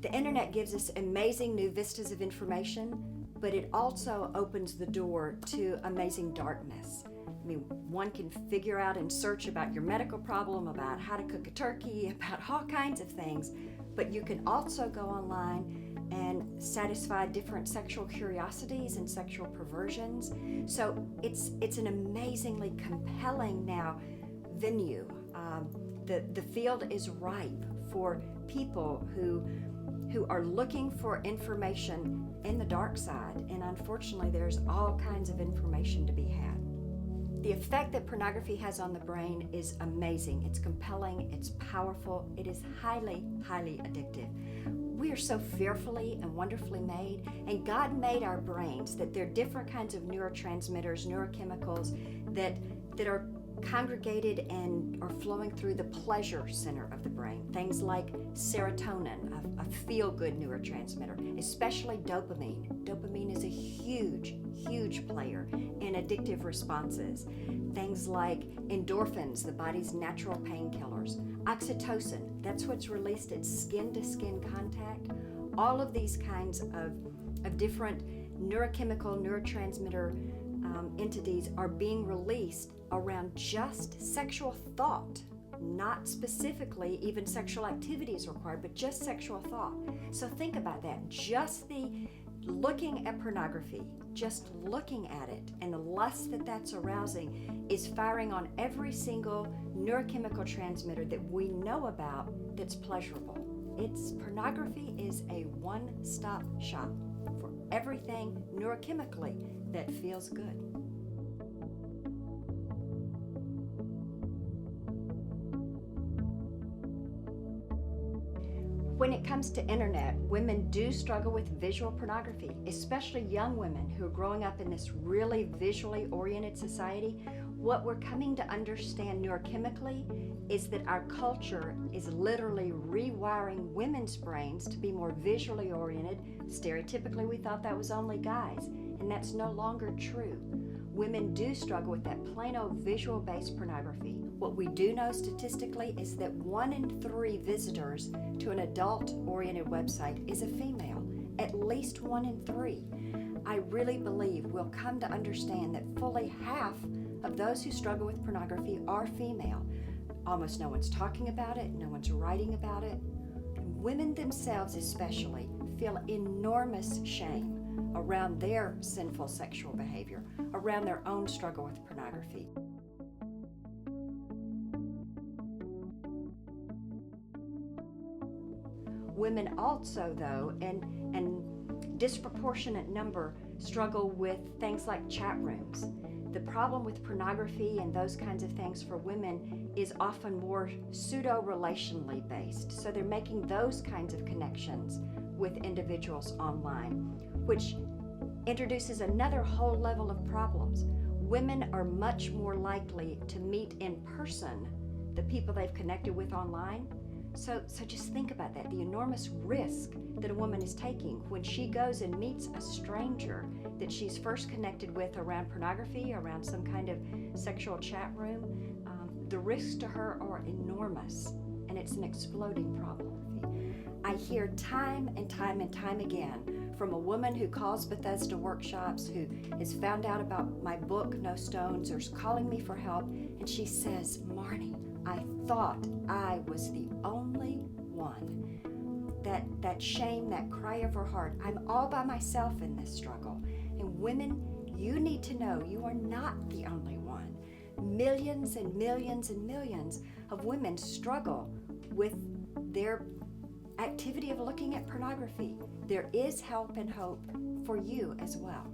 The internet gives us amazing new vistas of information, but it also opens the door to amazing darkness. I mean, one can figure out and search about your medical problem, about how to cook a turkey, about all kinds of things, but you can also go online and satisfy different sexual curiosities and sexual perversions. So it's an amazingly compelling now venue. The field is ripe for people who are looking for information in the dark side, and unfortunately there's all kinds of information to be had. The effect that pornography has on the brain is amazing. It's compelling, it's powerful, it is highly, highly addictive. We are so fearfully and wonderfully made, and God made our brains that there are different kinds of neurotransmitters, neurochemicals that are congregated and are flowing through the pleasure center of the brain. Things like serotonin, a feel-good neurotransmitter, especially dopamine. Dopamine is a huge, huge player in addictive responses. Things like endorphins, the body's natural painkillers. Oxytocin, that's what's released at skin-to-skin contact. All of these kinds of different neurochemical, neurotransmitter entities are being released around just sexual thought, not specifically even sexual activity is required, but just sexual thought. So think about that. Just the looking at pornography, just looking at it, and the lust that's arousing is firing on every single neurochemical transmitter that we know about that's pleasurable. Pornography is a one-stop shop for everything neurochemically that feels good. When it comes to internet, women do struggle with visual pornography, especially young women who are growing up in this really visually oriented society. What we're coming to understand neurochemically is that our culture is literally rewiring women's brains to be more visually oriented. Stereotypically, we thought that was only guys, and that's no longer true. Women do struggle with that plain old visual-based pornography. What we do know statistically is that 1 in 3 visitors to an adult-oriented website is a female, at least 1 in 3. I really believe we'll come to understand that fully half of those who struggle with pornography are female. Almost no one's talking about it, no one's writing about it. Women themselves especially feel enormous shame around their sinful sexual behavior, around their own struggle with pornography. Women also, though, and disproportionate number, struggle with things like chat rooms. The problem with pornography and those kinds of things for women is often more pseudo-relationally based. So they're making those kinds of connections with individuals online, which introduces another whole level of problems. Women are much more likely to meet in person the people they've connected with online. So just think about that, the enormous risk that a woman is taking when she goes and meets a stranger that she's first connected with around pornography, around some kind of sexual chat room. The risks to her are enormous, and it's an exploding problem. I hear time and time and time again from a woman who calls Bethesda Workshops, who has found out about my book, No Stones, or is calling me for help, and she says, "Marnie, I thought I was the only one." That shame, that cry of her heart, I'm all by myself in this struggle. And women, you need to know you are not the only one. Millions and millions and millions of women struggle with their activity of looking at pornography. There is help and hope for you as well.